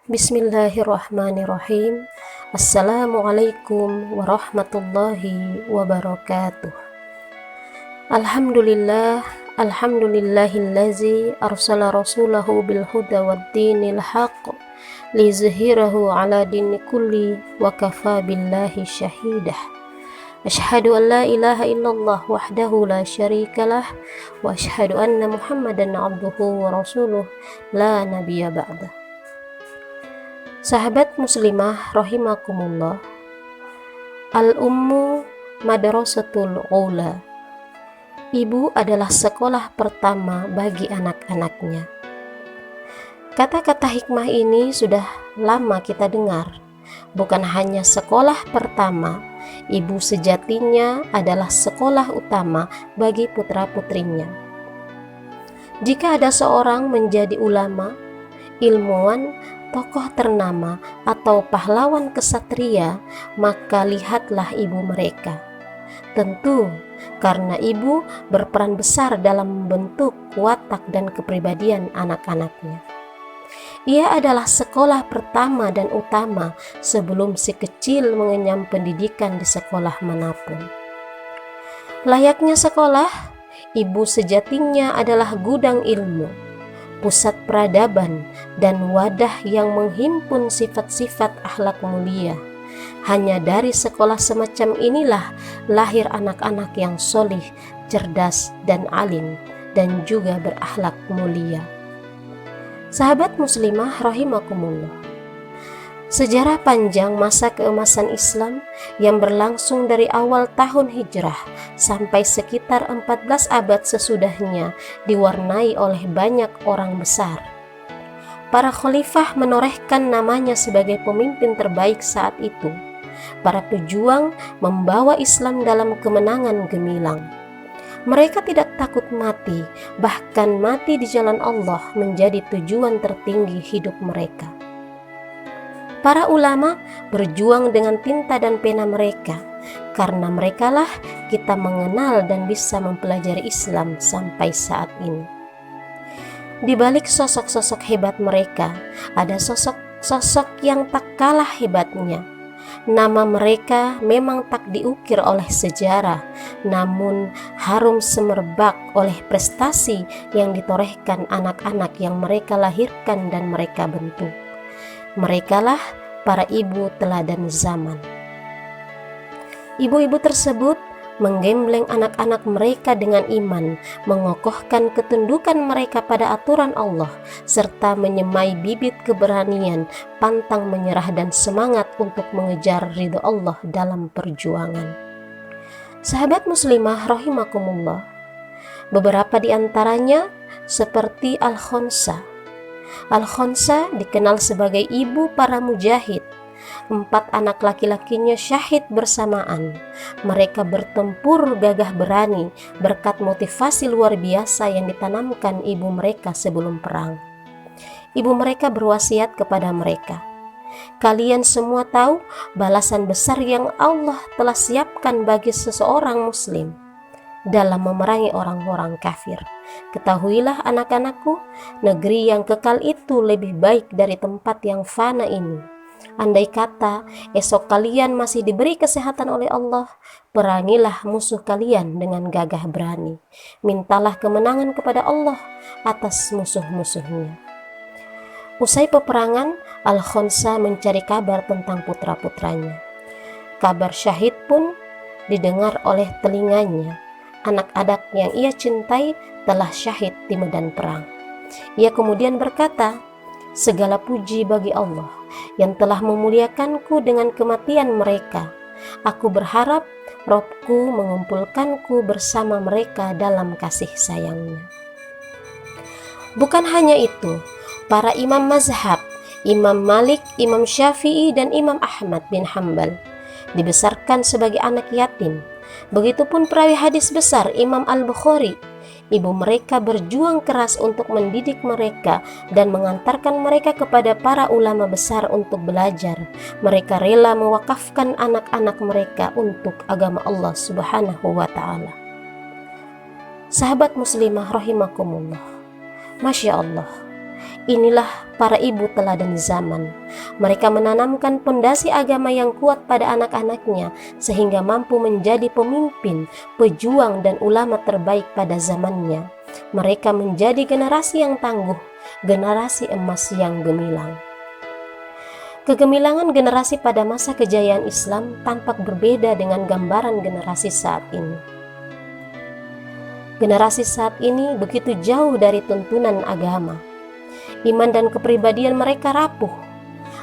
Bismillahirrahmanirrahim. Assalamualaikum warahmatullahi wabarakatuh. Alhamdulillahillazi arsala rasulahu bil huda waddinil haqq liyuzhirahu ala dini kulli wa kafa billahi syahidah. Asyhadu an la ilaha illallah wahdahu la syarikalah wa asyhadu anna Muhammadan abduhu wa rasuluh la nabiyya ba'dah. Sahabat muslimah rahimakumullah, al-ummu madrasatul ula. Ibu adalah sekolah pertama bagi anak-anaknya. Kata-kata hikmah ini sudah lama kita dengar. Bukan hanya sekolah pertama, ibu sejatinya adalah sekolah utama bagi putra-putrinya. Jika ada seorang menjadi ulama, ilmuwan, tokoh ternama atau pahlawan kesatria, maka lihatlah ibu mereka. Tentu karena ibu berperan besar dalam membentuk watak dan kepribadian anak-anaknya. Ia adalah sekolah pertama dan utama sebelum si kecil mengenyam pendidikan di sekolah manapun. Layaknya sekolah, ibu sejatinya adalah gudang ilmu, pusat peradaban, dan wadah yang menghimpun sifat-sifat akhlak mulia. Hanya dari sekolah semacam inilah lahir anak-anak yang solih, cerdas, dan alim, dan juga berakhlak mulia. Sahabat muslimah rahimakumullah, sejarah panjang masa keemasan Islam yang berlangsung dari awal tahun hijrah sampai sekitar 14 abad sesudahnya diwarnai oleh banyak orang besar. Para khalifah menorehkan namanya sebagai pemimpin terbaik saat itu. Para pejuang membawa Islam dalam kemenangan gemilang. Mereka tidak takut mati, bahkan mati di jalan Allah menjadi tujuan tertinggi hidup mereka. Para ulama berjuang dengan tinta dan pena mereka, karena merekalah kita mengenal dan bisa mempelajari Islam sampai saat ini. Di balik sosok-sosok hebat mereka, ada sosok-sosok yang tak kalah hebatnya. Nama mereka memang tak diukir oleh sejarah, namun harum semerbak oleh prestasi yang ditorehkan anak-anak yang mereka lahirkan dan mereka bentuk. Merekalah para ibu teladan zaman. Ibu-ibu tersebut menggembleng anak-anak mereka dengan iman, mengokohkan ketundukan mereka pada aturan Allah, serta menyemai bibit keberanian, pantang menyerah dan semangat untuk mengejar ridho Allah dalam perjuangan. Sahabat muslimah rahimakumullah, beberapa di antaranya seperti Al-Khonsa. Al-Khonsa dikenal sebagai ibu para mujahid. 4 anak laki-lakinya syahid bersamaan. Mereka bertempur gagah berani berkat motivasi luar biasa yang ditanamkan ibu mereka sebelum perang. Ibu mereka berwasiat kepada mereka, "Kalian semua tahu balasan besar yang Allah telah siapkan bagi seseorang muslim dalam memerangi orang-orang kafir. Ketahuilah anak-anakku, negeri yang kekal itu lebih baik dari tempat yang fana ini. Andai kata esok kalian masih diberi kesehatan oleh Allah, perangilah musuh kalian dengan gagah berani. Mintalah kemenangan kepada Allah atas musuh-musuhnya." Usai peperangan, Al-Khonsa mencari kabar tentang putra-putranya. Kabar syahid pun didengar oleh telinganya. Anak-anak yang ia cintai telah syahid di medan perang. Ia kemudian berkata, "Segala puji bagi Allah yang telah memuliakanku dengan kematian mereka. Aku berharap Robku mengumpulkanku bersama mereka dalam kasih sayangnya." Bukan hanya itu, para imam mazhab, Imam Malik, Imam Syafi'i, dan Imam Ahmad bin Hambal dibesarkan sebagai anak yatim. Begitupun perawi hadis besar Imam Al-Bukhari. Ibu mereka berjuang keras untuk mendidik mereka dan mengantarkan mereka kepada para ulama besar untuk belajar. Mereka rela mewakafkan anak-anak mereka untuk agama Allah Subhanahu wa ta'ala. Sahabat muslimah rahimakumullah, Masya Allah, Inilah para ibu teladan zaman. Mereka menanamkan pondasi agama yang kuat pada anak-anaknya sehingga mampu menjadi pemimpin, pejuang dan ulama terbaik pada zamannya. Mereka menjadi generasi yang tangguh, generasi emas yang gemilang. Kegemilangan generasi pada masa kejayaan Islam tampak berbeda dengan gambaran generasi saat ini. Generasi saat ini begitu jauh dari tuntunan agama. Iman dan kepribadian mereka rapuh.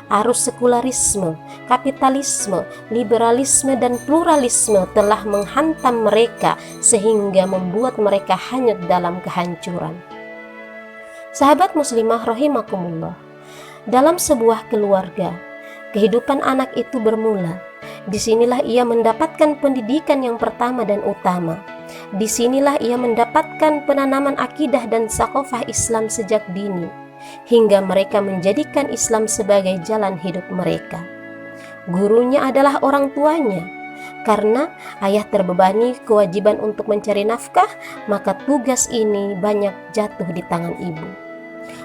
Arus sekularisme, kapitalisme, liberalisme, dan pluralisme telah menghantam mereka sehingga membuat mereka hanyut dalam kehancuran. Sahabat muslimah rahimakumullah, dalam sebuah keluarga, kehidupan anak itu bermula. Disinilah ia mendapatkan pendidikan yang pertama dan utama. Disinilah ia mendapatkan penanaman akidah dan sakofah Islam sejak dini, hingga mereka menjadikan Islam sebagai jalan hidup mereka. Gurunya adalah orang tuanya. Karena ayah terbebani kewajiban untuk mencari nafkah, maka tugas ini banyak jatuh di tangan ibu.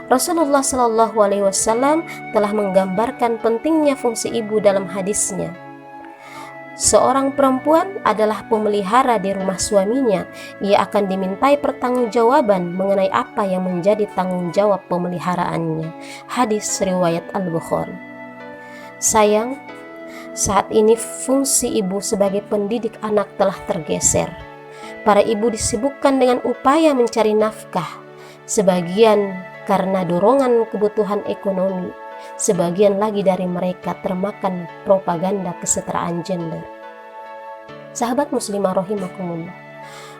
Rasulullah Shallallahu Alaihi Wasallam telah menggambarkan pentingnya fungsi ibu dalam hadisnya. Seorang perempuan adalah pemelihara di rumah suaminya. Ia akan dimintai pertanggungjawaban mengenai apa yang menjadi tanggung jawab pemeliharaannya. Hadis riwayat Al-Bukhari. Sayang, saat ini fungsi ibu sebagai pendidik anak telah tergeser. Para ibu disibukkan dengan upaya mencari nafkah, sebagian karena dorongan kebutuhan ekonomi, sebagian lagi dari mereka termakan propaganda kesetaraan gender. Sahabat muslimah rahimakumullah,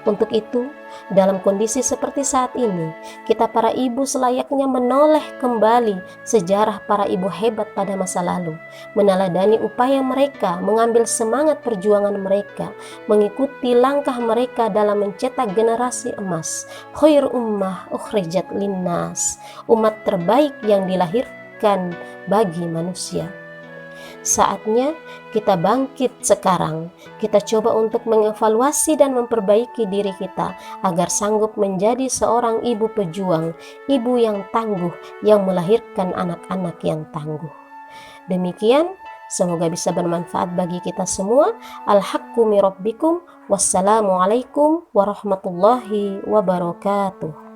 untuk itu dalam kondisi seperti saat ini, kita para ibu selayaknya menoleh kembali sejarah para ibu hebat pada masa lalu, meneladani upaya mereka, mengambil semangat perjuangan mereka, mengikuti langkah mereka dalam mencetak generasi emas, khair ummah ukhrijat linnas, umat terbaik yang dilahirkan bagi manusia. Saatnya kita bangkit sekarang. Kita coba untuk mengevaluasi dan memperbaiki diri kita agar sanggup menjadi seorang ibu pejuang, ibu yang tangguh, yang melahirkan anak-anak yang tangguh. Demikian, semoga bisa bermanfaat bagi kita semua. Al-haqqu min rabbikum. Wassalamualaikum warahmatullahi wabarakatuh.